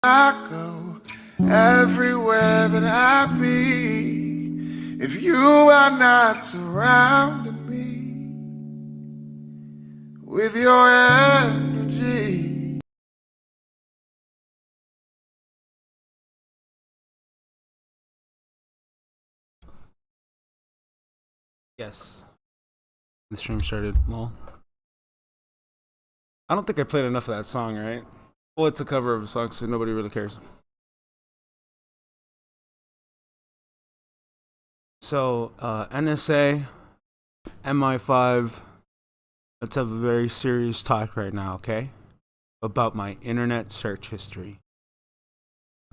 I go, everywhere that I be, if you are not surrounding me with your energy. Yes. The stream started. Well, I don't think I played enough of that song, right? Well, it's a cover of a song, so nobody really cares. So, NSA, MI5, let's have a very serious talk right now, okay? About my internet search history.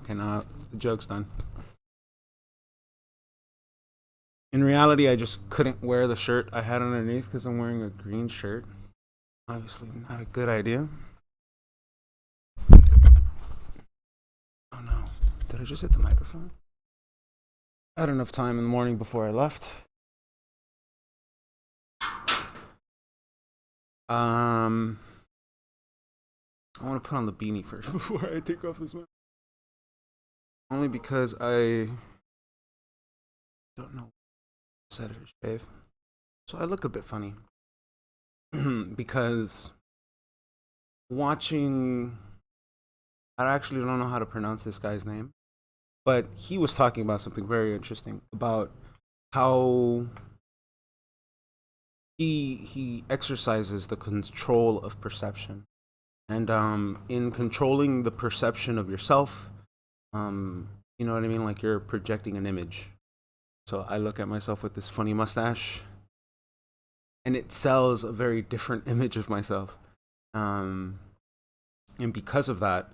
Okay, now the joke's done. In reality, I just couldn't wear the shirt I had underneath because I'm wearing a green shirt. Obviously, not a good idea. Oh no, did I just hit the microphone? I had enough time in the morning before I left. I want to put on the beanie first before I take off this mask. Only because I don't know set it or shave. So I look a bit funny. Because watching, I actually don't know how to pronounce this guy's name, but he was talking about something very interesting about how he exercises the control of perception, and in controlling the perception of yourself, you know what I mean, like you're projecting an image. So I look at myself with this funny mustache, and it sells a very different image of myself. Um, and because of that,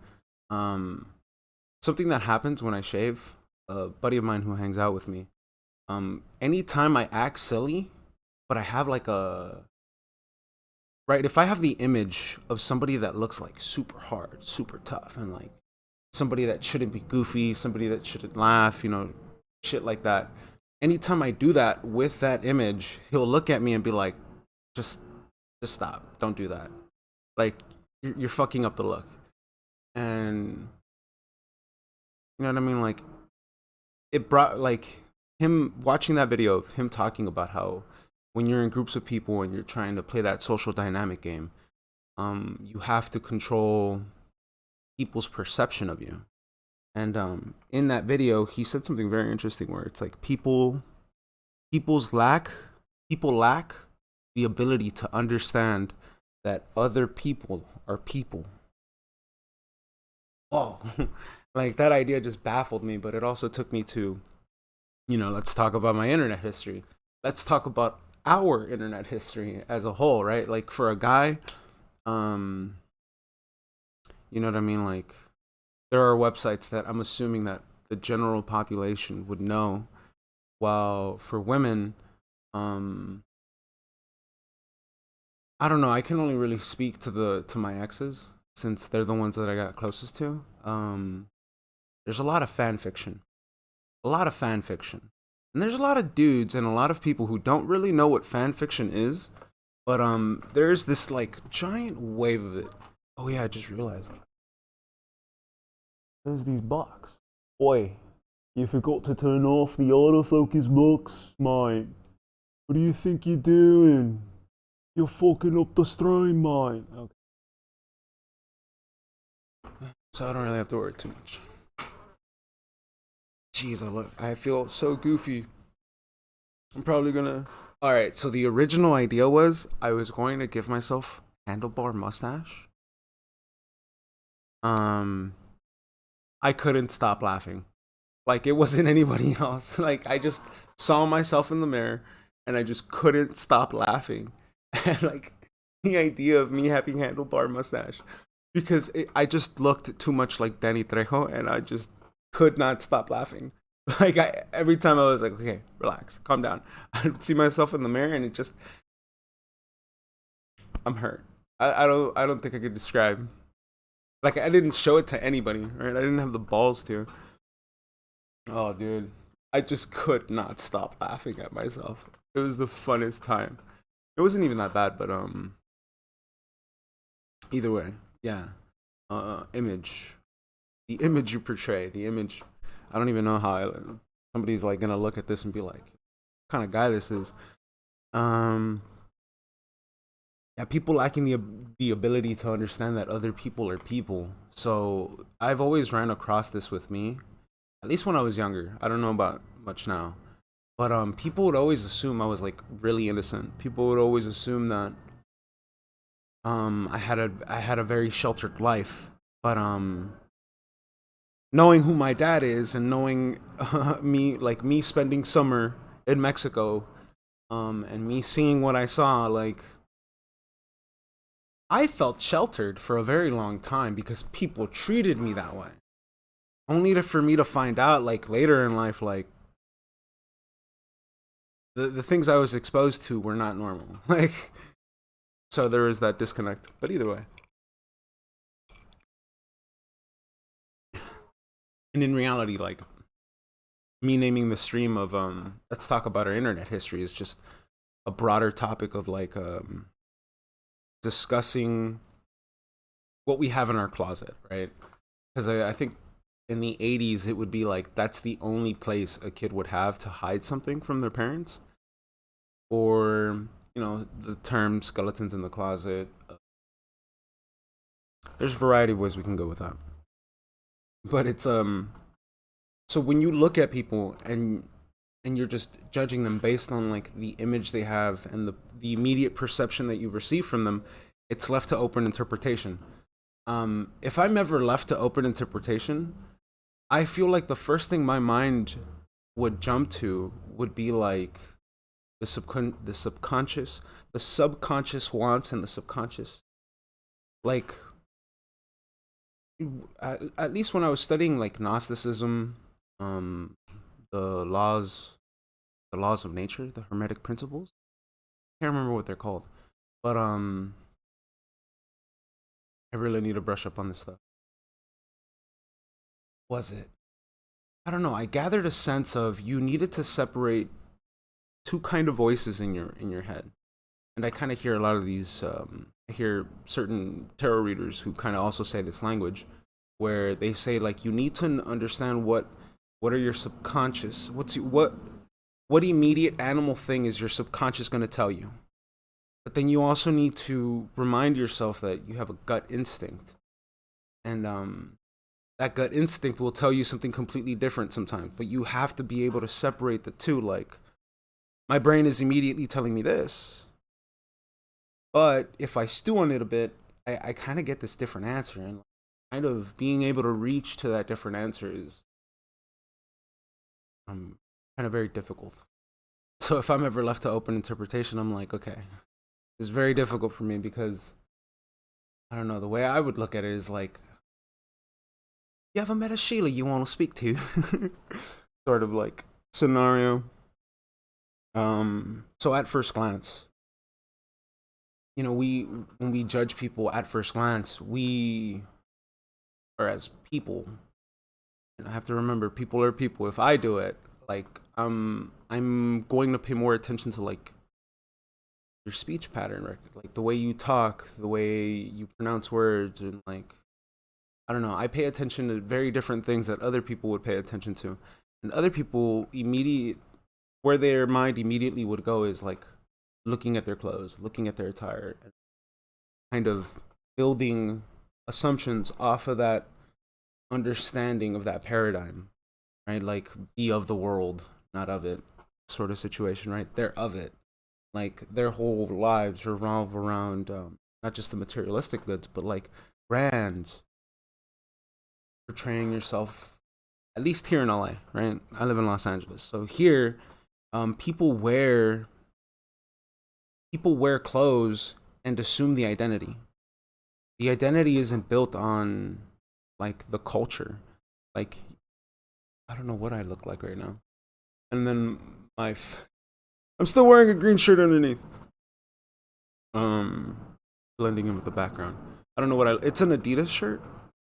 something that happens when I shave, a buddy of mine who hangs out with me, anytime I act silly, but I have like a right, if I have the image of somebody that looks like super hard, super tough, and like somebody that shouldn't be goofy, somebody that shouldn't laugh, you know, shit like that. Anytime I do that with that image, he'll look at me and be like, just just stop. Don't do that. Like you're fucking up the look. And you know what I mean? Like it brought like him watching that video of him talking about how when you're in groups of people and you're trying to play that social dynamic game, you have to control people's perception of you. And in that video, he said something very interesting where it's like people's lack people lack the ability to understand that other people are people. Oh, like that idea just baffled me, but it also took me to, you know, let's talk about my internet history. Let's talk about our internet history as a whole, right? Like for a guy, um, you know what I mean? Like there are websites that I'm assuming that the general population would know, while for women, um, I don't know. I can only really speak to my exes since they're the ones that I got closest to. There's a lot of fan fiction, a lot of fan fiction, and there's a lot of dudes and a lot of people who don't really know what fan fiction is. But there's this like giant wave of it. Oh yeah, I just realized that. There's these blocks. Oi, you forgot to turn off the autofocus box, mate. What do you think you're doing? You're fucking up the stream, mate. Okay. So I don't really have to worry too much. Jeez, I feel so goofy. I'm probably gonna. All right. So the original idea was I was going to give myself handlebar mustache. Um, I couldn't stop laughing. Like it wasn't anybody else. Like I just saw myself in the mirror, and I just couldn't stop laughing. And like the idea of me having handlebar mustache, because I just looked too much like Danny Trejo, and I just could not stop laughing. Like every time I was like, okay, relax, calm down. I would see myself in the mirror, and it just, I'm hurt. I don't think I could describe. Like I didn't show it to anybody, right? I didn't have the balls to. Oh, dude, I just could not stop laughing at myself. It was the funnest time. It wasn't even that bad, but either way, yeah. Image. the image you portray, the image. I don't even know how somebody's like gonna look at this and be like, what kind of guy this is. Um, yeah, people lacking the ability to understand that other people are people. So I've always ran across this with me, at least when I was younger. I don't know about much now, but people would always assume I was like really innocent. People would always assume that I had a very sheltered life, but knowing who my dad is and knowing me spending summer in Mexico, and me seeing what I saw, like I felt sheltered for a very long time because people treated me that way. Only for me to find out like later in life, like the things I was exposed to were not normal. Like, so there was that disconnect. But either way. And in reality, like me naming the stream of let's talk about our internet history is just a broader topic of like discussing what we have in our closet, right? Because I think in the 80s it would be like that's the only place a kid would have to hide something from their parents, or the term skeletons in the closet. There's a variety of ways we can go with that, but it's so when you look at people and you're just judging them based on like the image they have and the immediate perception that you receive from them, it's left to open interpretation. If I'm ever left to open interpretation, I feel like the first thing my mind would jump to would be like the subconscious wants, and the subconscious, like at least when I was studying like Gnosticism, um, the laws, the laws of nature, the Hermetic principles. I can't remember what they're called, but I really need to brush up on this stuff. Was it? I don't know. I gathered a sense of you needed to separate two kind of voices in your head, and I kind of hear a lot of these. I hear certain tarot readers who kind of also say this language, where they say like you need to understand what are your subconscious. What immediate animal thing is your subconscious going to tell you? But then you also need to remind yourself that you have a gut instinct, and that gut instinct will tell you something completely different sometimes. But you have to be able to separate the two. Like my brain is immediately telling me this, but if I stew on it a bit, I kind of get this different answer, and kind of being able to reach to that different answer is kind of very difficult. So if I'm ever left to open interpretation, I'm like, okay, it's very difficult for me because I don't know. The way I would look at it is like, you ever met a Sheila you want to speak to? Sort of like scenario. So at first glance, we when we judge people at first glance, we are as people. And I have to remember, people are people. If I do it, like I'm going to pay more attention to like your speech pattern, right? Like the way you talk, the way you pronounce words, and like I don't know. I pay attention to very different things that other people would pay attention to, and other people where their mind immediately would go is like looking at their clothes, looking at their attire, and kind of building assumptions off of that understanding of that paradigm, right? Like be of the world, not of it, sort of situation, right? They're of it. Like their whole lives revolve around not just the materialistic goods, but like brands, portraying yourself. At least here in LA, right? I live in Los Angeles, so here, people wear clothes and assume the identity. The identity isn't built on like the culture. Like I don't know what I look like right now, and then I'm still wearing a green shirt underneath. Um, Blending in with the background. I don't know it's an Adidas shirt,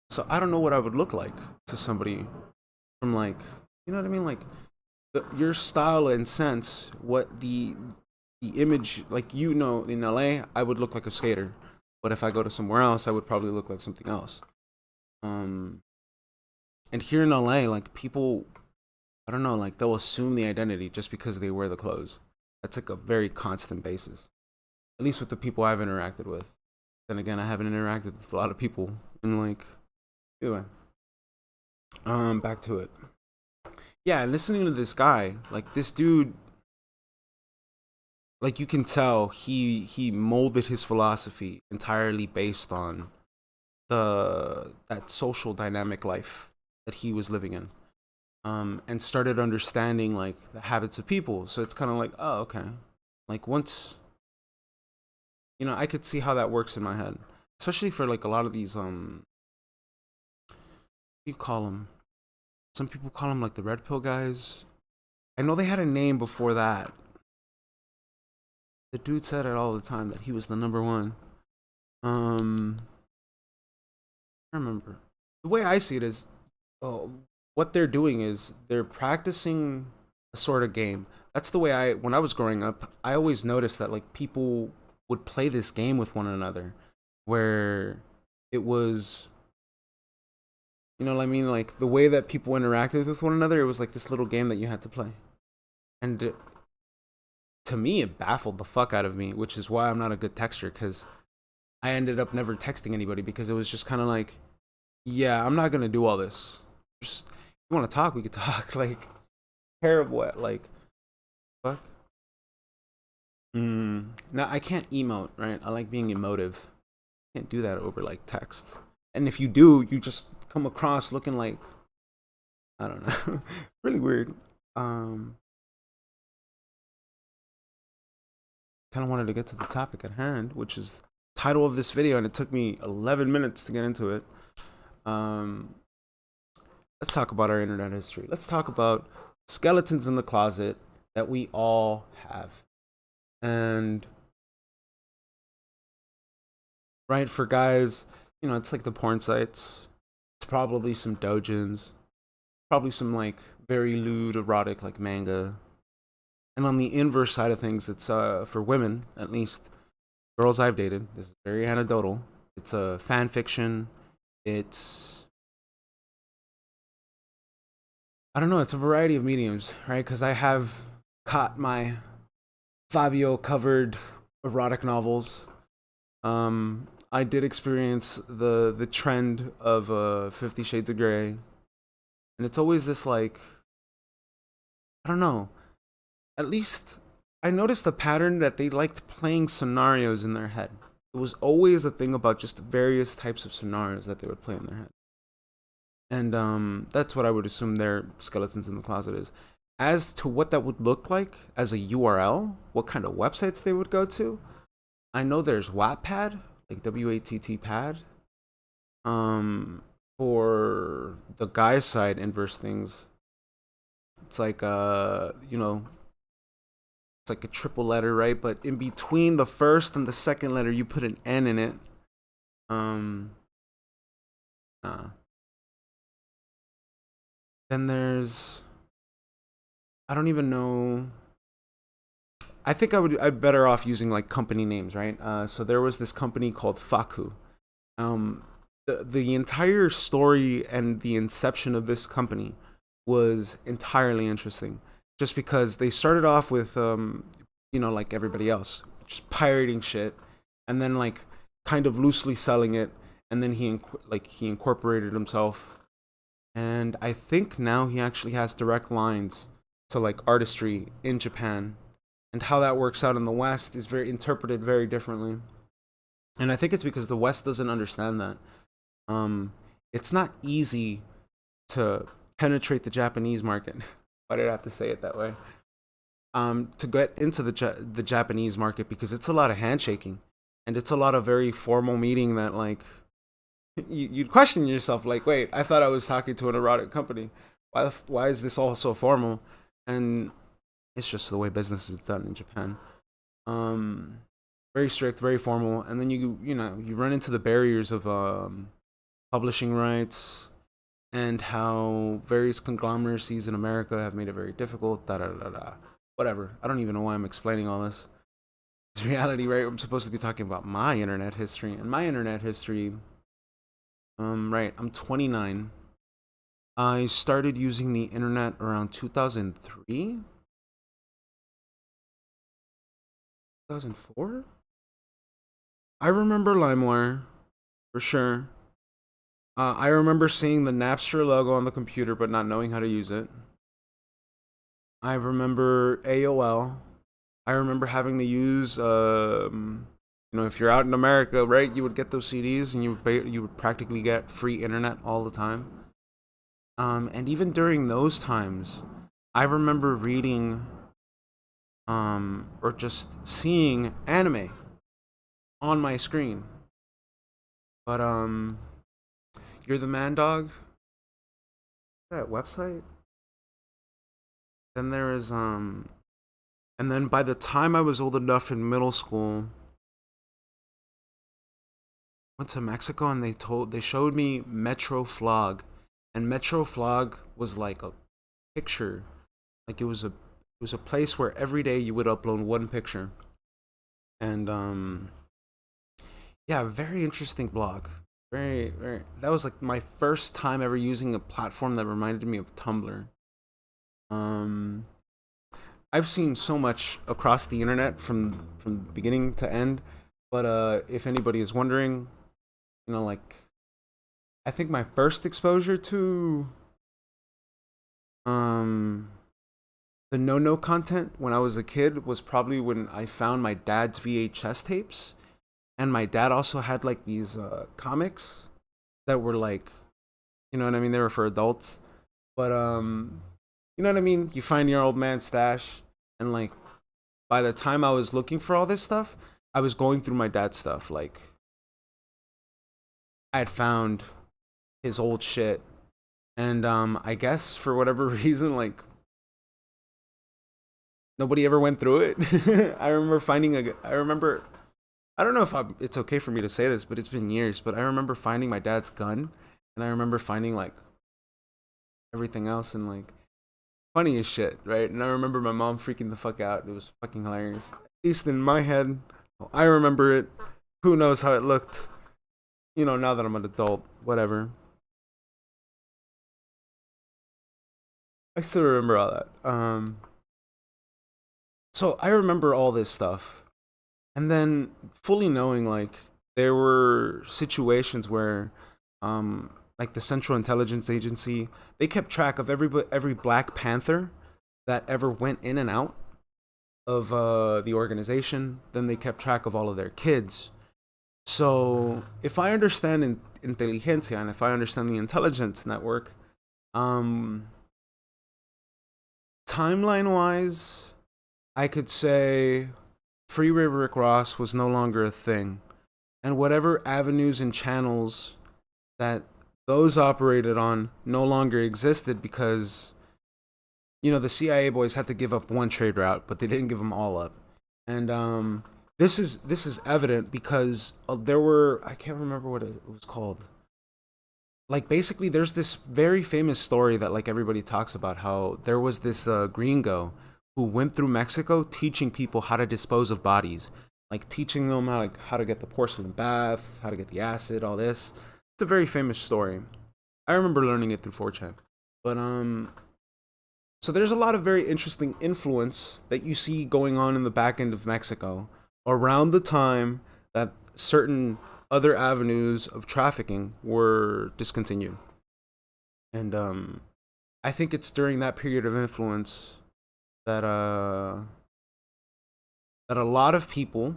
so I don't know what I would look like to somebody from like, you know what I mean, like your style and sense, what the image, like in LA, I would look like a skater, but if I go to somewhere else, I would probably look like something else. Um, And here in LA, like people, I don't know, like they'll assume the identity just because they wear the clothes. That's like a very constant basis. At least with the people I've interacted with. Then again, I haven't interacted with a lot of people. And like, either way. Back to it. Yeah, and listening to this guy, like this dude, like you can tell he molded his philosophy entirely based on that social dynamic life that he was living in. And started understanding like the habits of people. So it's kind of like, oh, okay. Like once, I could see how that works in my head, especially for like a lot of these, what do you call them? Some people call them like the red pill guys. I know they had a name before that. The dude said it all the time that he was the number one. I remember. The way I see it is, what they're doing is they're practicing a sort of game. That's the way when I was growing up, I always noticed that like people would play this game with one another where it was, you know what I mean? Like the way that people interacted with one another, it was like this little game that you had to play. And to me, it baffled the fuck out of me, which is why I'm not a good texter, because I ended up never texting anybody because it was just kind of like, yeah, I'm not going to do all this. Just, if you want to talk, we could talk. Like, terrible at, like, fuck. Now, I can't emote, right? I like being emotive. Can't do that over, like, text. And if you do, you just come across looking like, I don't know. Really weird. Kind of wanted to get to the topic at hand, which is the title of this video, and it took me 11 minutes to get into it. Let's talk about our internet history. Let's talk about skeletons in the closet that we all have. And right, for guys, it's like the porn sites. It's probably some dojins, probably some like very lewd erotic like manga. And on the inverse side of things, it's for women, at least girls I've dated. This is very anecdotal. It's a fan fiction. It's, I don't know, it's a variety of mediums, right? Because I have caught my Fabio covered erotic novels. I did experience the trend of 50 Shades of Grey. And it's always this like, I don't know. At least I noticed a pattern that they liked playing scenarios in their head. It was always a thing about just various types of scenarios that they would play in their head. And that's what I would assume their skeletons in the closet is. As to what that would look like as a URL, what kind of websites they would go to, I know there's Wattpad, like WATT pad. For the guy side inverse things, it's like it's like a triple letter, right? But in between the first and the second letter, you put an N in it. Then there's, I don't even know. I think I'd better off using like company names, right? So there was this company called Faku. The entire story and the inception of this company was entirely interesting. Just because they started off with, like everybody else, just pirating shit, and then like kind of loosely selling it, and then he incorporated himself, and I think now he actually has direct lines to like artistry in Japan, and how that works out in the West is very interpreted very differently, and I think it's because the West doesn't understand that. It's not easy to penetrate the Japanese market. Why did I have to say it that way? To get into the Japanese market, because it's a lot of handshaking, and it's a lot of very formal meeting that like you'd question yourself, like, wait, I thought I was talking to an erotic company. Why is this all so formal? And it's just the way business is done in Japan. Very strict, very formal, and then you run into the barriers of publishing rights, and how various conglomeracies in America have made it very difficult, Whatever. I don't even know why I'm explaining all this. It's reality, right? I'm supposed to be talking about my internet history. And my internet history, right, I'm 29. I started using the internet around 2003, 2004. I remember LimeWire for sure. I remember seeing the Napster logo on the computer but not knowing how to use it. I remember AOL. I remember having to use, if you're out in America, right, you would get those CDs and you would practically get free internet all the time. And even during those times, I remember reading, or just seeing anime on my screen. But You're the Man Dog. That website. Then there is and then by the time I was old enough in middle school, went to Mexico and they showed me Metro Flog, and Metro Flog was like a picture, like it was a place where every day you would upload one picture, and yeah, very interesting blog. Very, that was like my first time ever using a platform that reminded me of Tumblr. Um, I've seen so much across the internet from beginning to end, but if anybody is wondering, like I think my first exposure to um the no content when I was a kid was probably when I found my dad's VHS tapes, and my dad also had like these comics that were like, you know what I mean, they were for adults, but you know what I mean, you find your old man's stash, and like by the time I was looking for all this stuff, I was going through my dad's stuff. Like I had found his old shit, and I guess for whatever reason, like nobody ever went through it. I don't know if it's okay for me to say this, but it's been years, but I remember finding my dad's gun, and I remember finding like everything else, and like funny as shit, right? And I remember my mom freaking the fuck out. It was fucking hilarious. At least in my head, I remember it. Who knows how it looked, now that I'm an adult, whatever. I still remember all that. So I remember all this stuff, and then fully knowing like there were situations where, like the Central Intelligence Agency, they kept track of every Black Panther that ever went in and out of the organization. Then they kept track of all of their kids. So if I understand inteligencia, and if I understand the intelligence network, um, timeline wise, I could say Freeway Rick Ross was no longer a thing, and whatever avenues and channels that those operated on no longer existed because the CIA boys had to give up one trade route, but they didn't give them all up. And this is evident because there were, I can't remember what it was called. Like basically, there's this very famous story that like everybody talks about, how there was this gringo who went through Mexico teaching people how to dispose of bodies, like teaching them how to get the porcelain bath, how to get the acid, all this. It's a very famous story. I remember learning it through 4chan. But so there's a lot of very interesting influence that you see going on in the back end of Mexico around the time that certain other avenues of trafficking were discontinued. And I think it's during that period of influence that that a lot of people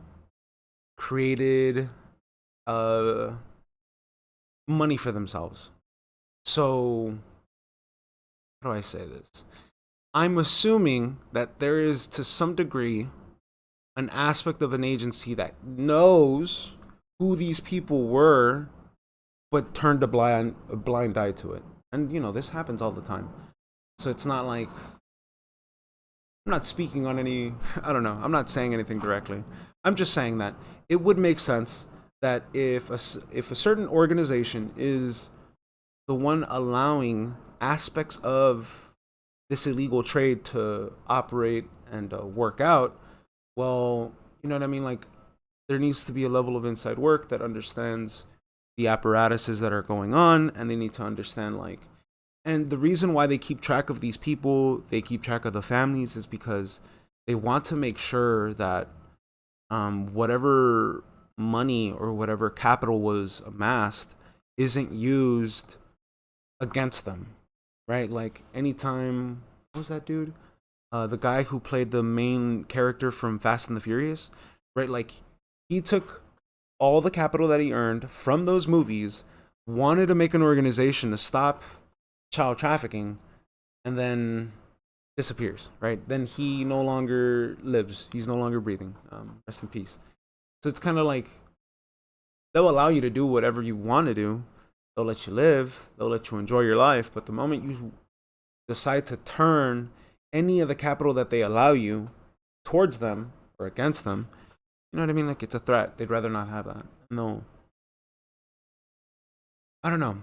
created money for themselves. So how do I say this? I'm assuming that there is to some degree an aspect of an agency that knows who these people were, but turned a blind eye to it. And this happens all the time. So it's not like I'm not speaking on any. I don't know. I'm not saying anything directly. I'm just saying that it would make sense that if a certain organization is the one allowing aspects of this illegal trade to operate and work out, well, you know what I mean? Like, there needs to be a level of inside work that understands the apparatuses that are going on, and they need to understand, like, And the reason why they keep track of these people, they keep track of the families, is because they want to make sure that whatever money or whatever capital was amassed isn't used against them, right? Like anytime, what was that dude? The guy who played the main character from Fast and the Furious, right? Like he took all the capital that he earned from those movies, wanted to make an organization to stop child trafficking, and then disappears, right? Then he no longer lives. He's no longer breathing. Rest in peace. So it's kind of like they'll allow you to do whatever you want to do. They'll let you live. They'll let you enjoy your life. But the moment you decide to turn any of the capital that they allow you towards them or against them, you know what I mean? Like it's a threat. They'd rather not have that. No. I don't know.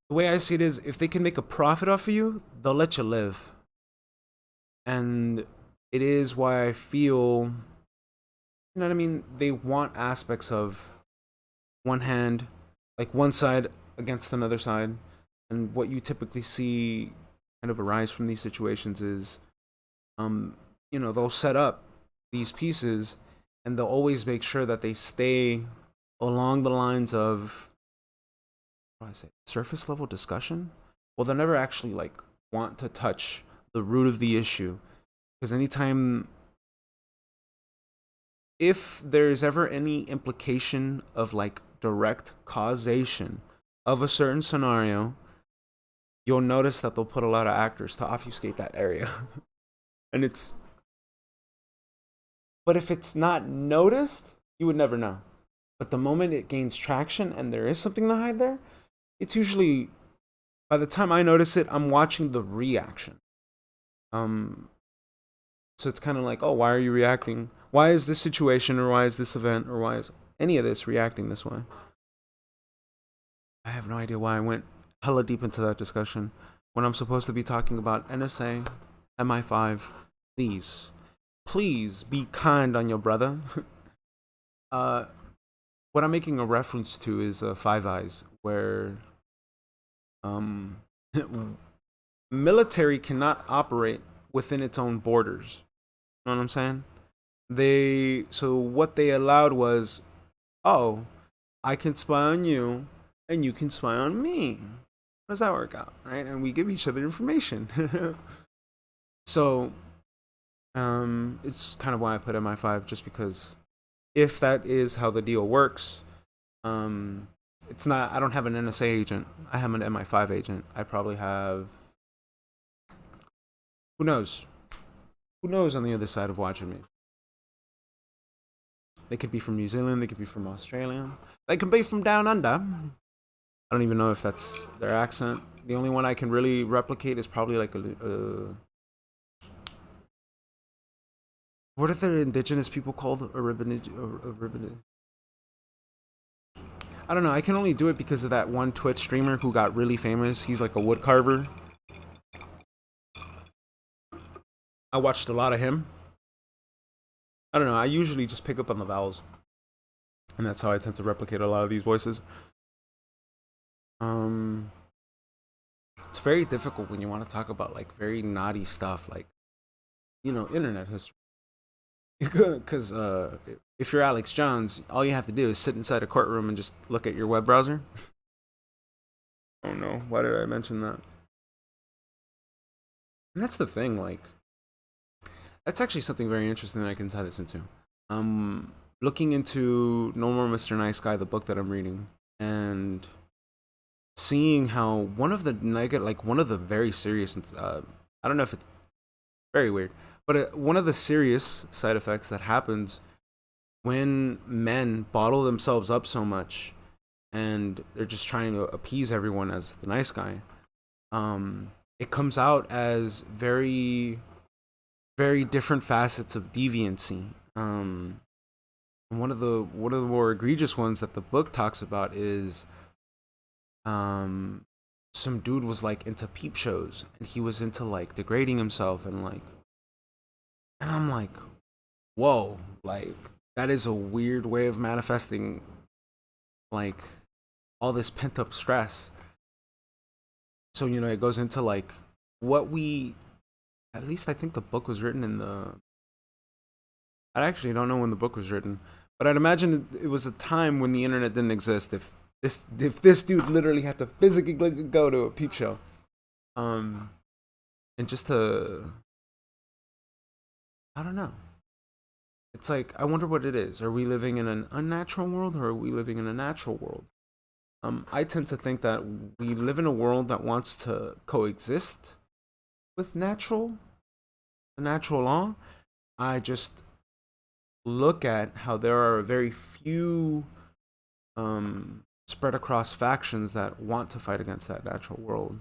The way I see it is if they can make a profit off of you, they'll let you live. And it is why I feel, you know what I mean? They want aspects of one hand, like one side against another side. And what you typically see kind of arise from these situations is, they'll set up these pieces and they'll always make sure that they stay along the lines of, what do I say, surface level discussion. Well, they'll never actually like want to touch the root of the issue, because anytime, if there's ever any implication of like direct causation of a certain scenario, you'll notice that they'll put a lot of actors to obfuscate that area. And but if it's not noticed, you would never know. But the moment it gains traction and there is something to hide there, it's usually, by the time I notice it, I'm watching the reaction. So it's kind of like, oh, why are you reacting? Why is this situation, or why is this event, or why is any of this reacting this way? I have no idea why I went hella deep into that discussion when I'm supposed to be talking about NSA, MI5. Please be kind on your brother. What I'm making a reference to is Five Eyes, where military cannot operate within its own borders. You know what I'm saying? So what they allowed was, oh, I can spy on you and you can spy on me. How does that work out, right? And we give each other information. So it's kind of why I put MI5, just because if that is how the deal works, it's not, I don't have an NSA agent. I have an MI5 agent. I probably have, who knows? Who knows on the other side of watching me? They could be from New Zealand. They could be from Australia. They could be from down under. I don't even know if that's their accent. The only one I can really replicate is probably like what are the indigenous people called? I don't know. I can only do it because of that one Twitch streamer who got really famous. He's like a wood carver. I watched a lot of him. I don't know. I usually just pick up on the vowels, and that's how I tend to replicate a lot of these voices. It's very difficult when you want to talk about like very naughty stuff, like, internet history. Because if you're Alex Jones, all you have to do is sit inside a courtroom and just look at your web browser. Oh no, why did I mention that? And that's the thing, like, that's actually something very interesting that I can tie this into. Looking into No More Mr. Nice Guy, the book that I'm reading, and seeing how one of the very serious, I don't know if it's very weird, but one of the serious side effects that happens when men bottle themselves up so much and they're just trying to appease everyone as the nice guy, it comes out as very, very different facets of deviancy. And one of the more egregious ones that the book talks about is some dude was like into peep shows, and he was into like degrading himself, and I'm like, whoa, like that is a weird way of manifesting like all this pent up stress. So, it goes into like what we, at least I think the book was written in I actually don't know when the book was written, but I'd imagine it was a time when the internet didn't exist. If this dude literally had to physically go to a peep show, um, and just to, I don't know. It's like, I wonder what it is. Are we living in an unnatural world, or are we living in a natural world? I tend to think that we live in a world that wants to coexist with the natural law. I just look at how there are very few spread across factions that want to fight against that natural world.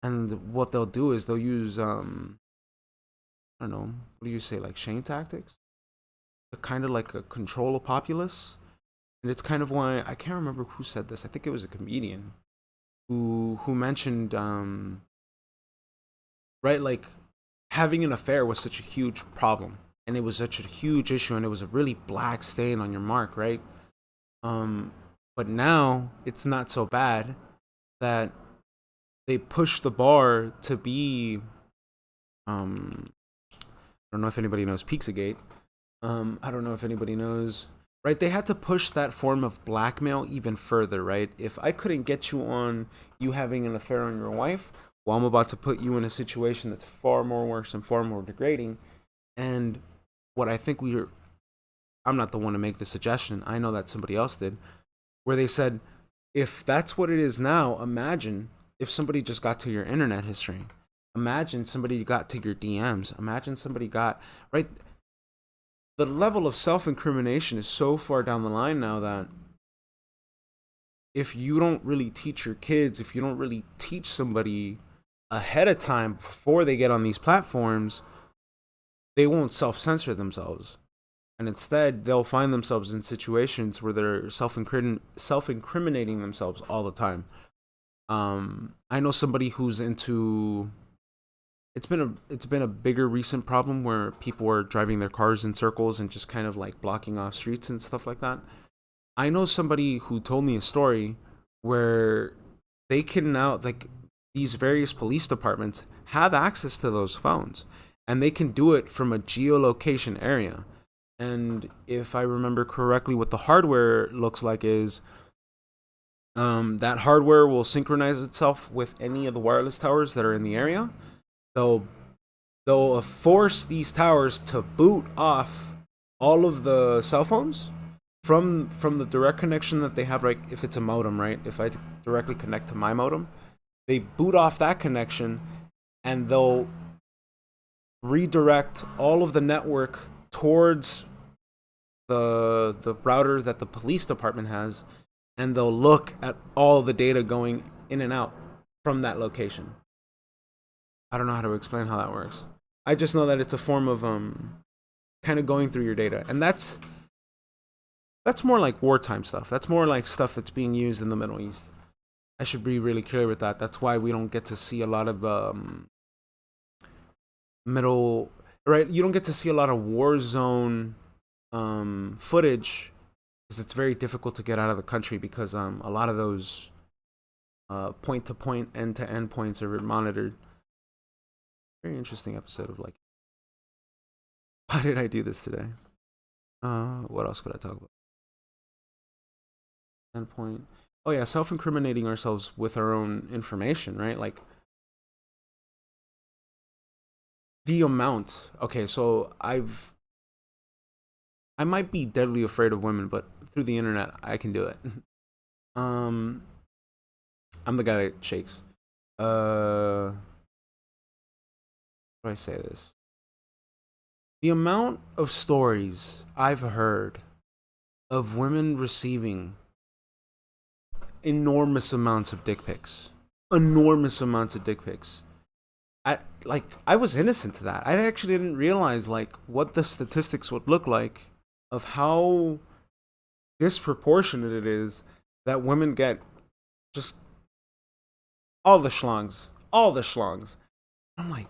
And what they'll do is they'll use I don't know, what do you say, like shame tactics? To kind of like a control a populace. And it's kind of why I can't remember who said this. I think it was a comedian who mentioned right, like having an affair was such a huge problem, and it was such a huge issue, and it was a really black stain on your mark, right? Um but now it's not so bad that they push the bar to be I don't know if anybody knows Pizzagate. I don't know if anybody knows, right? They had to push that form of blackmail even further, right? If I couldn't get you on you having an affair on your wife, well, I'm about to put you in a situation that's far more worse and far more degrading. And what I think I'm not the one to make the suggestion. I know that somebody else did, where they said, if that's what it is now, imagine if somebody just got to your internet history. Imagine somebody got to your DMs. Imagine somebody got, right? The level of self-incrimination is so far down the line now that if you don't really teach your kids, if you don't really teach somebody ahead of time before they get on these platforms, they won't self-censor themselves. And instead, they'll find themselves in situations where they're self-incriminating themselves all the time. I know somebody who's into, it's been a bigger recent problem where people are driving their cars in circles and just kind of like blocking off streets and stuff like that. I know somebody who told me a story where they can now, like, these various police departments have access to those phones, and they can do it from a geolocation area. And if I remember correctly, what the hardware looks like is that hardware will synchronize itself with any of the wireless towers that are in the area. They'll force these towers to boot off all of the cell phones from the direct connection that they have. Right, if it's a modem, right? If I directly connect to my modem, they boot off that connection, and they'll redirect all of the network towards the router that the police department has, and they'll look at all the data going in and out from that location. I don't know how to explain how that works. I just know that it's a form of kind of going through your data, and that's more like wartime stuff. That's more like stuff that's being used in the Middle East. I should be really clear with that. That's why we don't get to see a lot of right? You don't get to see a lot of war zone footage, because it's very difficult to get out of the country, because a lot of those point to point, end to end points are monitored. Very interesting episode of like, why did I do this today? What else could I talk about? Endpoint. Oh yeah, self-incriminating ourselves with our own information, right? Like the amount. Okay, so I might be deadly afraid of women, but through the internet, I can do it. I'm the guy that shakes. How do I say this? The amount of stories I've heard of women receiving enormous amounts of dick pics. Enormous amounts of dick pics. I was innocent to that. I actually didn't realize like what the statistics would look like of how disproportionate it is that women get just all the schlongs. All the schlongs. I'm like,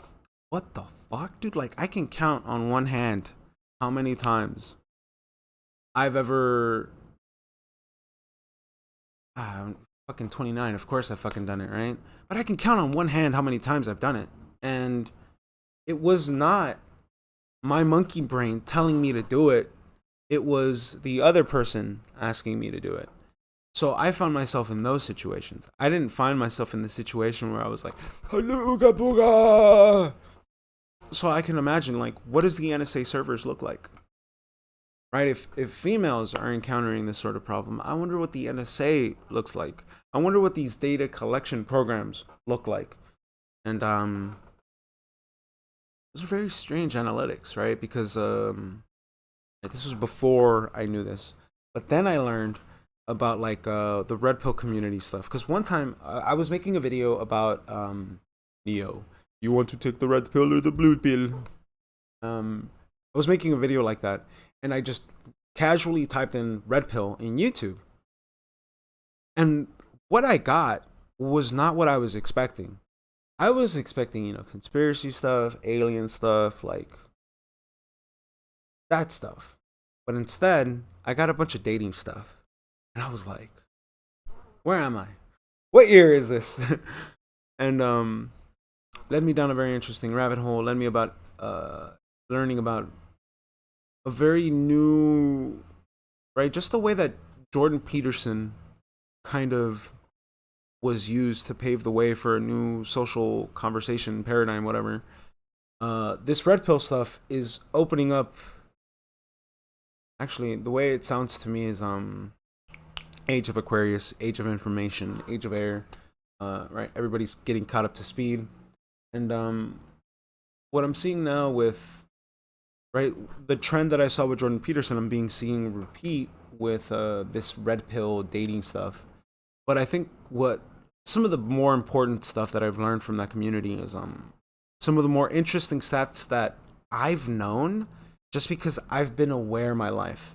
what the fuck, dude? Like, I can count on one hand how many times I've ever fucking 29. Of course I fucking done it, right? But I can count on one hand how many times I've done it. And it was not my monkey brain telling me to do it. It was the other person asking me to do it. So I found myself in those situations. I didn't find myself in the situation where I was like, Haluga booga. So I can imagine, like, what does the NSA servers look like? Right? If females are encountering this sort of problem, I wonder what the NSA looks like. I wonder what these data collection programs look like. And those are very strange analytics, right? Because this was before I knew this. But then I learned about like the red pill community stuff. Because one time I was making a video about Neo. You want to take the red pill or the blue pill? I was making a video like that, and I just casually typed in red pill in YouTube. And what I got was not what I was expecting. I was expecting, conspiracy stuff, alien stuff, like that stuff. But instead, I got a bunch of dating stuff. And I was like, where am I? What year is this? And led me down a very interesting rabbit hole, led me about learning about a very new, right? Just the way that Jordan Peterson kind of was used to pave the way for a new social conversation paradigm, whatever. This red pill stuff is opening up. Actually, the way it sounds to me is Age of Aquarius, Age of Information, Age of Air. Right, everybody's getting caught up to speed, and what I'm seeing now with the trend that I saw with Jordan Peterson, I'm seeing repeat with this red pill dating stuff. But I think what some of the more important stuff that I've learned from that community is some of the more interesting stats that I've known just because I've been aware my life.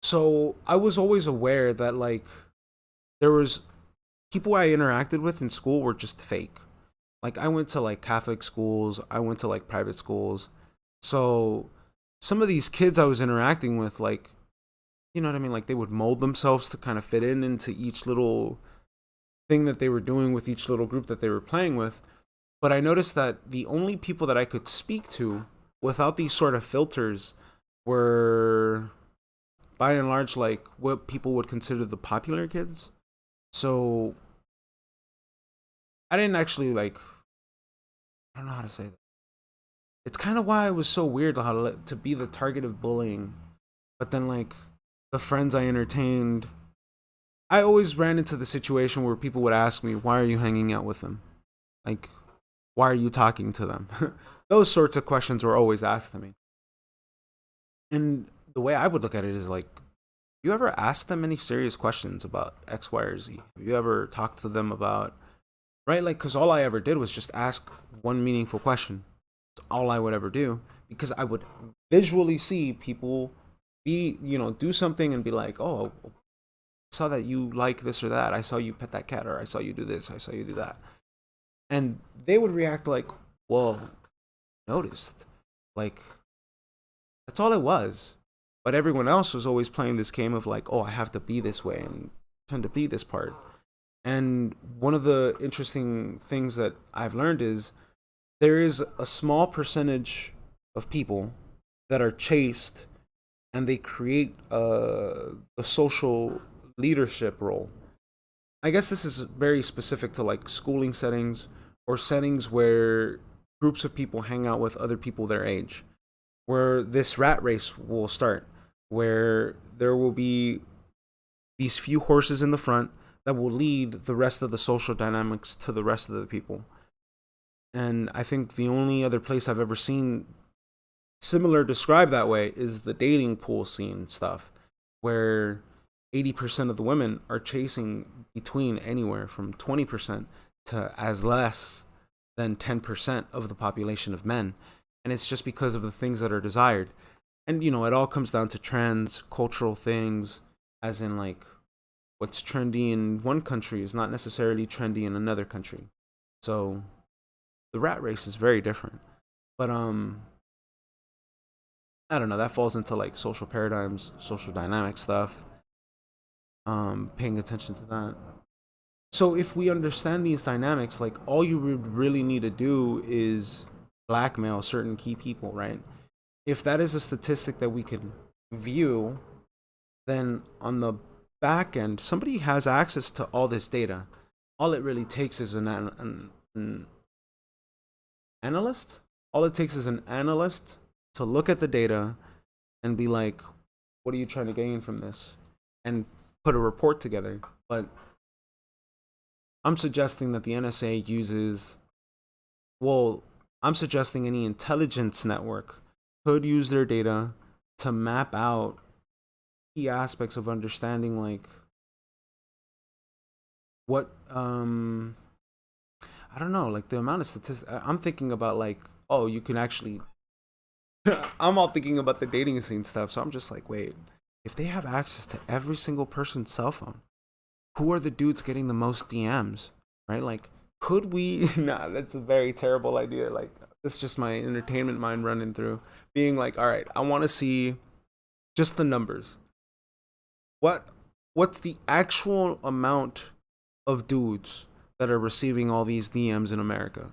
So I was always aware that like there was people I interacted with in school were just fake. Like I went to like Catholic schools, I went to like private schools. So some of these kids I was interacting with, like, you know what I mean? Like they would mold themselves to kind of fit in into each little thing that they were doing with each little group that they were playing with. But I noticed that the only people that I could speak to without these sort of filters were by and large like what people would consider the popular kids. So I didn't actually like, I don't know how to say that. It's kind of why it was so weird how to be the target of bullying. But then like the friends I entertained, I always ran into the situation where people would ask me, why are you hanging out with them? Like, why are you talking to them? Those sorts of questions were always asked to me. And the way I would look at it is like, you ever asked them any serious questions about X, Y, or Z? Have you ever talked to them about, right? Like, because all I ever did was just ask one meaningful question. That's all I would ever do, because I would visually see people do something and be like, oh, I saw that you like this or that. I saw you pet that cat, or I saw you do this. I saw you do that. And they would react like, whoa, noticed. Like, that's all it was. But everyone else was always playing this game of like, oh, I have to be this way and tend to be this part. And one of the interesting things that I've learned is there is a small percentage of people that are chaste and they create a social leadership role. I guess this is very specific to like schooling settings or settings where groups of people hang out with other people their age, where this rat race will start, where there will be these few horses in the front that will lead the rest of the social dynamics to the rest of the people. And I think the only other place I've ever seen similar described that way is the dating pool scene stuff, where 80% of the women are chasing between anywhere from 20% to as less than 10% of the population of men. And it's just because of the things that are desired. And, it all comes down to trends, cultural things, as in like what's trendy in one country is not necessarily trendy in another country. So the rat race is very different. But I don't know, that falls into like social paradigms, social dynamic stuff. paying attention to that. So if we understand these dynamics, like all you would really need to do is blackmail certain key people, right? If that is a statistic that we can view, then on the back end, somebody has access to all this data. All it really takes is an analyst. All it takes is an analyst to look at the data and be like, what are you trying to gain from this? And put a report together. But I'm suggesting that the NSA uses, well, I'm suggesting any intelligence network could use their data to map out key aspects of understanding, like what I don't know, like the amount of statistics. I'm thinking about like, oh, you can actually. I'm all thinking about the dating scene stuff, so I'm just like, wait, if they have access to every single person's cell phone, who are the dudes getting the most DMs, right? Like, could we? Nah, that's a very terrible idea. Like, that's just my entertainment mind running through, being like, all right, I want to see just the numbers. What what's the actual amount of dudes that are receiving all these DMs in America?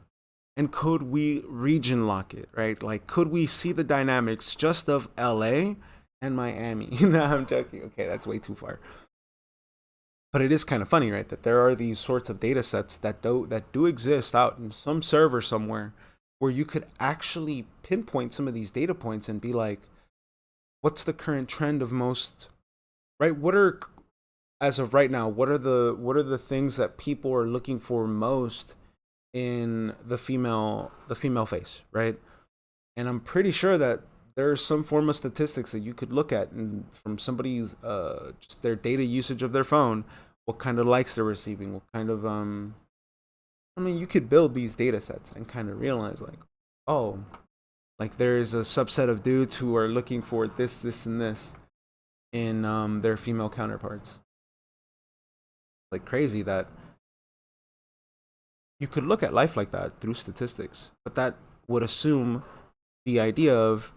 And could we region lock it, right? Like, could we see the dynamics just of LA and Miami? No, I'm joking. Okay, that's way too far. But it is kind of funny, right? That there are these sorts of data sets that do exist out in some server somewhere where you could actually pinpoint some of these data points and be like, what's the current trend of most, right? What are, as of right now, what are the things that people are looking for most in the female face, right? And I'm pretty sure that there's some form of statistics that you could look at, and from somebody's just their data usage of their phone, what kind of likes they're receiving, what kind of I mean, you could build these data sets and kind of realize like, oh, like there is a subset of dudes who are looking for this and this in their female counterparts. Like crazy that you could look at life like that through statistics, but that would assume the idea of,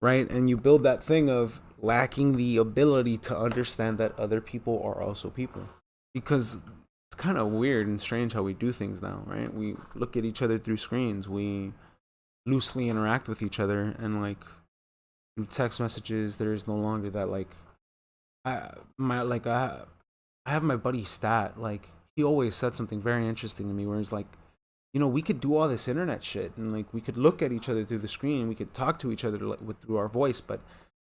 right, and you build that thing of lacking the ability to understand that other people are also people, because it's kind of weird and strange how we do things now, right? We look at each other through screens, we loosely interact with each other, and like through text messages there is no longer that like I have my buddy Stat. Like he always said something very interesting to me, where he's like, we could do all this internet shit, and like we could look at each other through the screen, we could talk to each other through our voice, but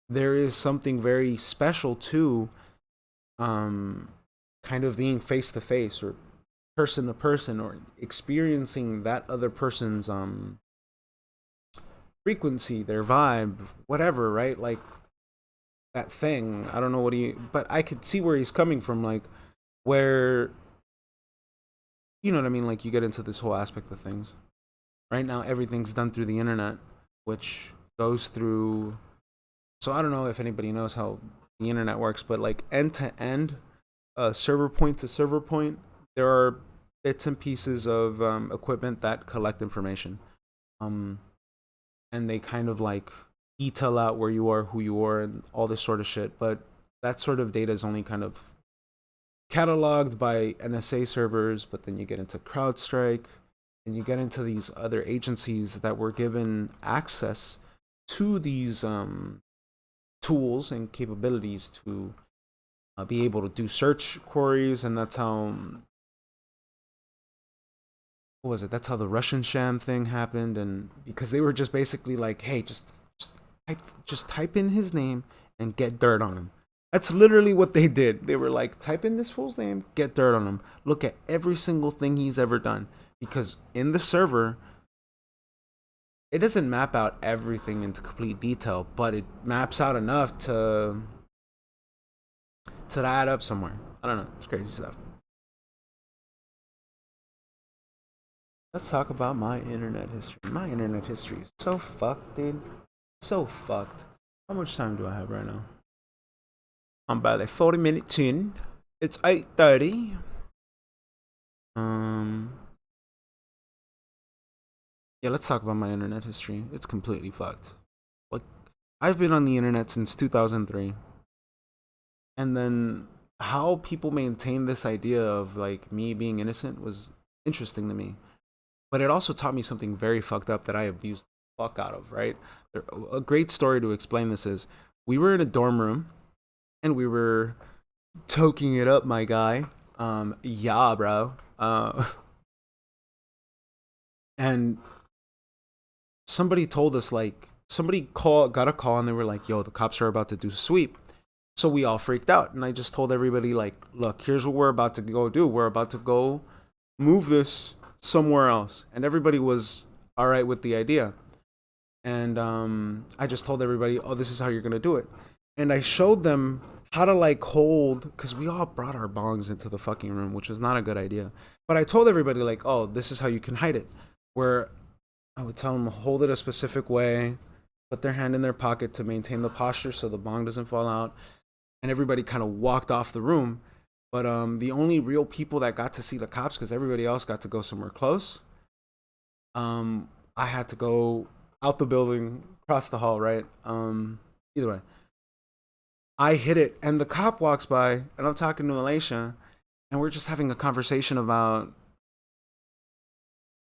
there is something very special to kind of being face to face or person to person, or experiencing that other person's frequency, their vibe, whatever, right? Like that thing. I don't know but I could see where he's coming from, like where, you know what I mean? Like you get into this whole aspect of things. Right now, everything's done through the internet, which goes through. So I don't know if anybody knows how the internet works, but like end to end, server point to server point, there are bits and pieces of equipment that collect information. Um, and they kind of like detail out where you are, who you are, and all this sort of shit. But that sort of data is only kind of cataloged by NSA servers. But then you get into CrowdStrike, and you get into these other agencies that were given access to these tools and capabilities to be able to do search queries, and that's how what was it? That's how the Russian sham thing happened, and because they were just basically like, hey, just type in his name and get dirt on him. That's literally what they did. They were like, type in this fool's name, get dirt on him. Look at every single thing he's ever done, because in the server, it doesn't map out everything into complete detail, but it maps out enough to add up somewhere. I don't know. It's crazy stuff. Let's talk about my internet history. My internet history is so fucked, dude. So fucked. How much time do I have right now? I'm about like 40 minutes in. It's 8:30. Yeah, let's talk about my internet history. It's completely fucked. Like, I've been on the internet since 2003. And then how people maintain this idea of like me being innocent was interesting to me. But it also taught me something very fucked up that I abused the fuck out of, right? A great story to explain this is we were in a dorm room and we were toking it up, my guy. Yeah, bro. And somebody told us like got a call and they were like, "Yo, the cops are about to do a sweep." So we all freaked out, and I just told everybody like, "Look, here's what we're about to go do. We're about to go move this somewhere else," and everybody was all right with the idea. And I just told everybody, "Oh, this is how you're gonna do it," and I showed them how to like hold, because we all brought our bongs into the fucking room, which was not a good idea. But I told everybody like, "Oh, this is how you can hide it," where I would tell them hold it a specific way, put their hand in their pocket to maintain the posture so the bong doesn't fall out, and everybody kind of walked off the room. But the only real people that got to see the cops, because everybody else got to go somewhere close, I had to go out the building, across the hall, right? Either way, I hit it, and the cop walks by, and I'm talking to Alicia, and we're just having a conversation about,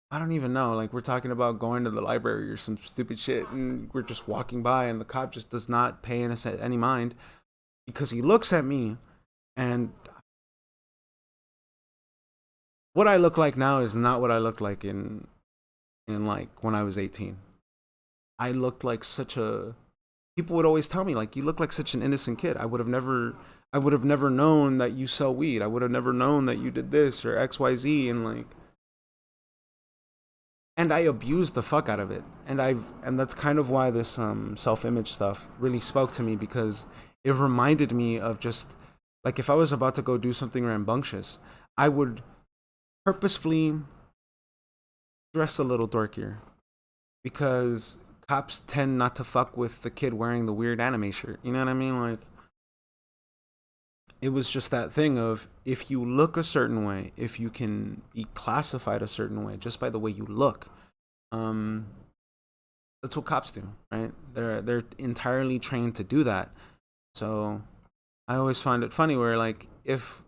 I don't even know, like we're talking about going to the library or some stupid shit, and we're just walking by, and the cop just does not pay us any mind because he looks at me, and what I look like now is not what I looked like in like when I was 18. I looked like such a, people would always tell me like you look like such an innocent kid. I would have never known that you sell weed. I would have never known that you did this or XYZ, and like, and I abused the fuck out of it. And that's kind of why this self-image stuff really spoke to me, because it reminded me of just like if I was about to go do something rambunctious, I would purposefully dress a little dorkier, because cops tend not to fuck with the kid wearing the weird anime shirt. You know what I mean? Like, it was just that thing of if you look a certain way, if you can be classified a certain way just by the way you look, um, that's what cops do, right? They're entirely trained to do that. So I always find it funny where like if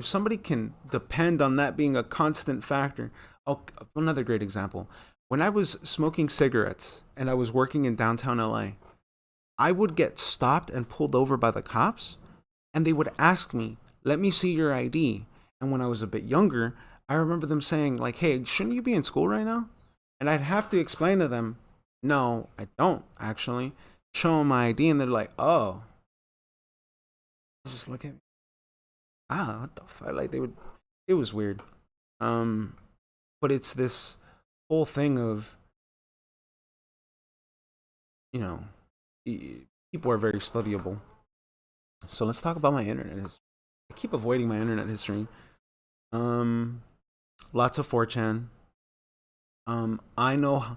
somebody can depend on that being a constant factor. Oh, another great example. When I was smoking cigarettes and I was working in downtown LA, I would get stopped and pulled over by the cops, and they would ask me, "Let me see your ID." And when I was a bit younger, I remember them saying like, "Hey, shouldn't you be in school right now?" And I'd have to explain to them, "No, I don't actually." Show them my ID, and they're like, "Oh." Just look at me. Ah, what the fuck? Like they would. It was weird. Um, but it's this whole thing of, you know, people are very studyable. So let's talk about my internet history. I keep avoiding my internet history. Um, Lots of 4chan. I know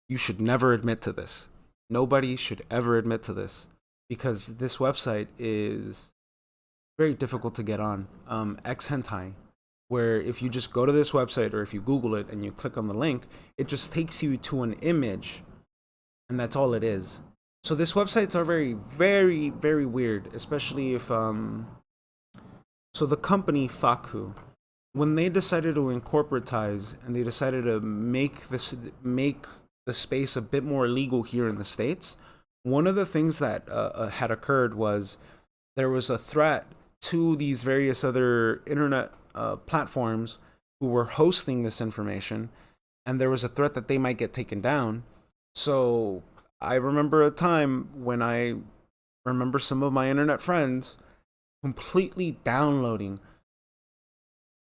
you should never admit to this. Nobody should ever admit to this, because this website is very difficult to get on. X Hentai, where if you just go to this website or if you Google it and you click on the link, it just takes you to an image, and that's all it is. So these websites are very, very, very weird, especially if so the company Faku, when they decided to incorporatize and they decided to make the space a bit more legal here in the States, one of the things that had occurred was there was a threat to these various other internet platforms who were hosting this information, and there was a threat that they might get taken down. So I remember a time when I remember some of my internet friends completely downloading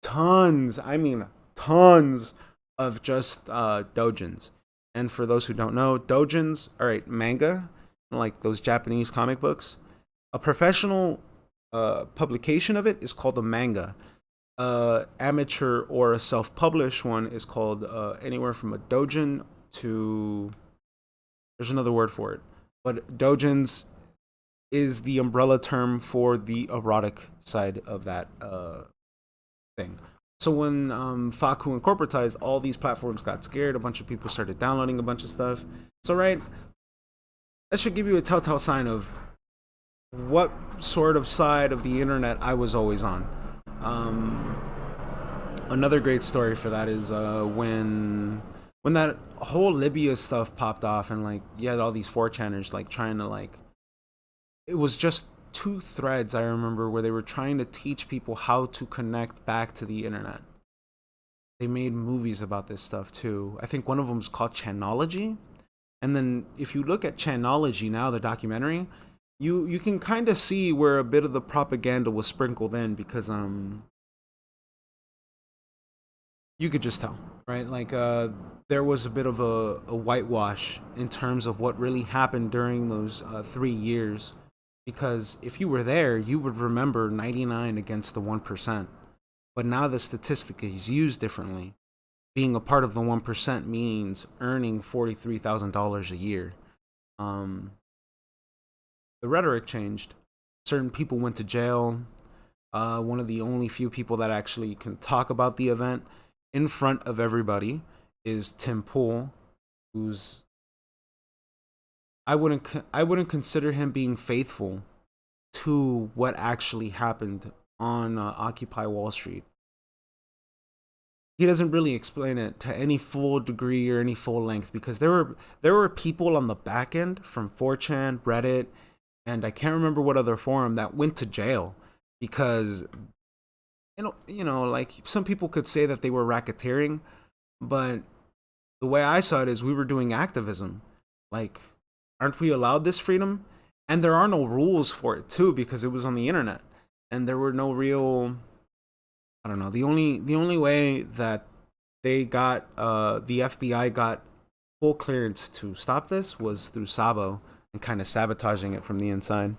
tons, I mean tons of just dojins. And for those who don't know, dojins, all right, manga, like those Japanese comic books. A professional publication of it is called a manga. Amateur or a self-published one is called anywhere from a dojin to, there's another word for it, but dojins is the umbrella term for the erotic side of that thing. So when Faku incorporatized, all these platforms got scared. A bunch of people started downloading a bunch of stuff. So right, that should give you a telltale sign of what sort of side of the internet I was always on. Um, Another great story for that is when that whole Libya stuff popped off, and like you had all these 4chaners like trying to like, it was just two threads I remember where they were trying to teach people how to connect back to the internet. They made movies about this stuff too. I think one of them is called Chanology. And then if you look at Chanology now, the documentary, you can kind of see where a bit of the propaganda was sprinkled in, because you could just tell, right? Like there was a bit of a whitewash in terms of what really happened during those 3 years. Because if you were there, you would remember 99 against the 1%. But now the statistic is used differently. Being a part of the 1% means earning $43,000 a year. Um, the rhetoric changed. Certain people went to jail. One of the only few people that actually can talk about the event in front of everybody is Tim Pool, who's, I wouldn't consider him being faithful to what actually happened on Occupy Wall Street. He doesn't really explain it to any full degree or any full length, because there were people on the back end from 4chan, Reddit, and I can't remember what other forum that went to jail because like some people could say that they were racketeering, but the way I saw it is we were doing activism. Like, aren't we allowed this freedom? And there are no rules for it too, because it was on the internet and there were no real, I don't know. The only way that they got the FBI got full clearance to stop this was through Sabo and kind of sabotaging it from the inside.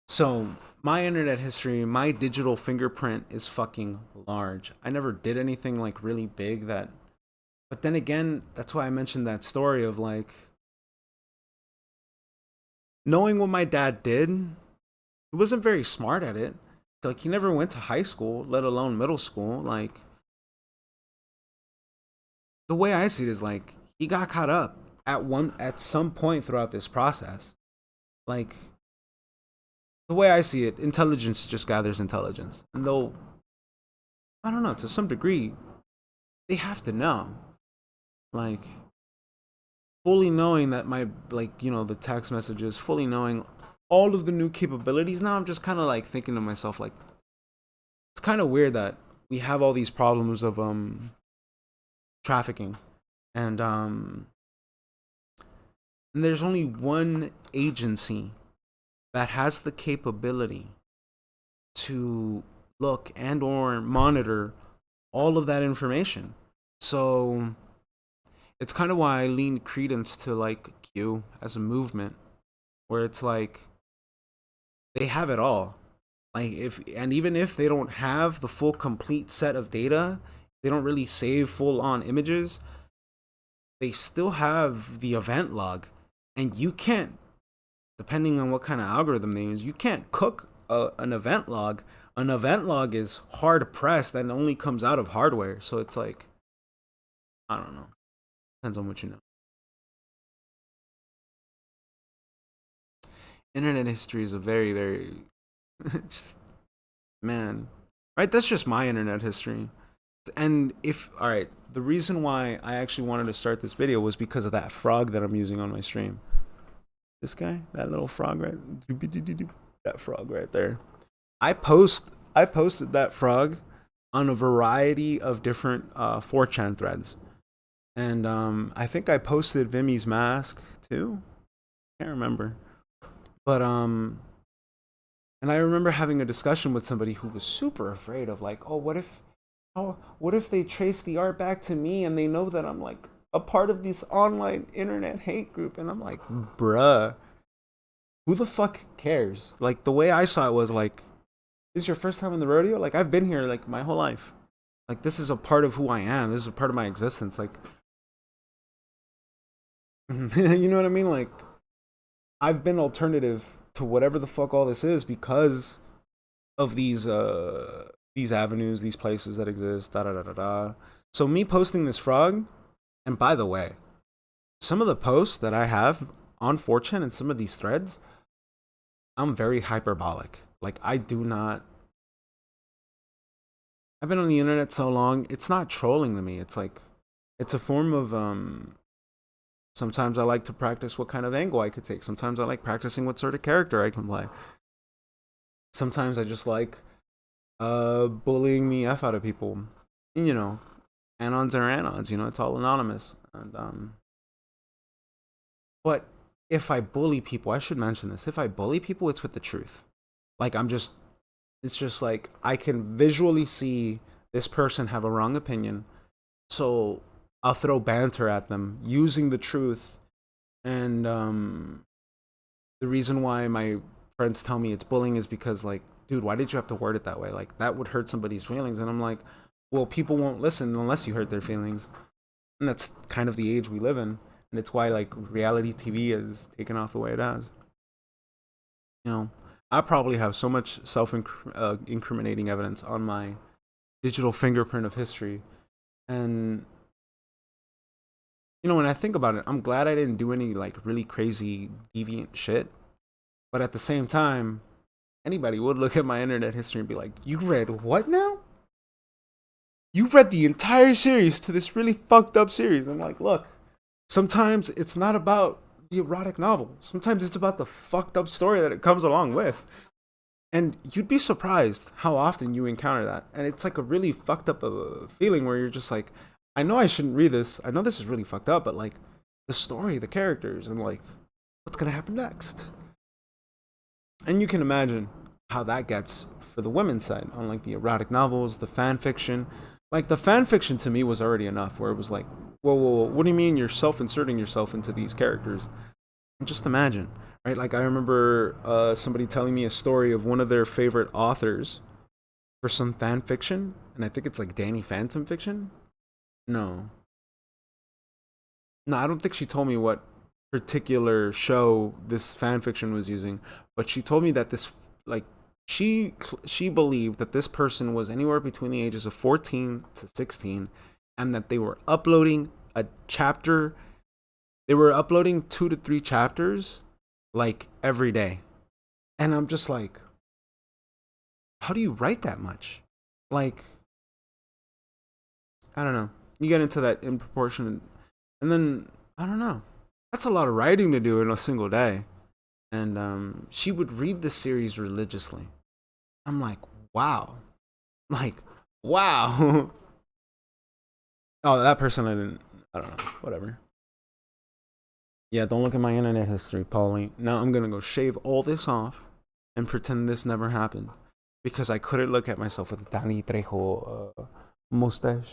So my internet history, my digital fingerprint is fucking large. I never did anything like really big that, but then again, that's why I mentioned that story of like knowing what my dad did. He wasn't very smart at it. Like, he never went to high school, let alone middle school. Like, the way I see it is like he got caught up at some point throughout this process. Like, the way I see it, intelligence just gathers intelligence. And though, I don't know, to some degree, they have to know. Like, fully knowing that the text messages, fully knowing all of the new capabilities. Now I'm just kind of like thinking to myself, like, it's kind of weird that we have all these problems of trafficking, and there's only one agency that has the capability to look and or monitor all of that information. So it's kind of why I lean credence to like Q as a movement, where it's like they have it all. Like, even if they don't have the full complete set of data, they don't really save full on images, they still have the event log. And you can't, depending on what kind of algorithm they use, you can't cook an event log. An event log is hard pressed and only comes out of hardware. So it's like, I don't know. Depends on what you know. Internet history is a very, very just, man, right? That's just my internet history. And if, all right, the reason why I actually wanted to start this video was because of that frog that I'm using on my stream. This guy, that little frog, right? That frog right there. I posted that frog on a variety of different 4chan threads. And I think I posted Vimmy's mask too. Can't remember. But and I remember having a discussion with somebody who was super afraid of like, oh, what if they trace the art back to me and they know that I'm like a part of this online internet hate group? And I'm like, bruh, who the fuck cares? Like, the way I saw it was like, this is your first time in the rodeo? Like, I've been here like my whole life. Like, this is a part of who I am. This is a part of my existence. Like, you know what I mean? Like, I've been alternative to whatever the fuck all this is because of these avenues, these places that exist, da da da da da. So me posting this frog, and by the way, some of the posts that I have on 4chan and some of these threads I'm very hyperbolic. Like I do not. I've been on the internet so long. It's not trolling to me. It's like it's a form of sometimes I like to practice what kind of angle I could take. Sometimes I like practicing what sort of character I can play. Sometimes I just like bullying the F out of people. You know, anons are anons, you know, it's all anonymous. And but if I bully people, I should mention this. If I bully people, it's with the truth. Like it's just like I can visually see this person have a wrong opinion. So I'll throw banter at them using the truth. And the reason why my friends tell me it's bullying is because like, dude, why did you have to word it that way? Like that would hurt somebody's feelings. And I'm like, well, people won't listen unless you hurt their feelings. And that's kind of the age we live in. And it's why like reality TV is taken off the way it has. You know, I probably have so much incriminating evidence on my digital fingerprint of history. And you know, when I think about it, I'm glad I didn't do any like really crazy deviant shit. But at the same time, anybody would look at my internet history and be like, "You read what now? You read the entire series to this really fucked up series." I'm like, look, sometimes it's not about the erotic novel. Sometimes it's about the fucked up story that it comes along with. And you'd be surprised how often you encounter that. And it's like a really fucked up feeling where you're just like, I know I shouldn't read this. I know this is really fucked up, but like the story, the characters, and like what's gonna happen next. And you can imagine how that gets for the women's side on like the erotic novels, the fan fiction. Like the fan fiction to me was already enough where it was like, whoa, what do you mean you're self-inserting yourself into these characters? And just imagine, right? Like I remember somebody telling me a story of one of their favorite authors for some fan fiction, and I think it's like Danny Phantom fiction. No, I don't think she told me what particular show this fan fiction was using, but she told me that this like she believed that this person was anywhere between the ages of 14 to 16 and that they were uploading a chapter. They were uploading 2 to 3 chapters like every day. And I'm just like, how do you write that much? Like, I don't know. You get into that in proportion, and then I don't know. That's a lot of writing to do in a single day. And she would read the series religiously. I'm like, wow. Like, wow. Oh, that person I don't know. Whatever. Yeah, don't look at my internet history, Paulie. Now I'm gonna go shave all this off and pretend this never happened. Because I couldn't look at myself with a Danny Trejo mustache.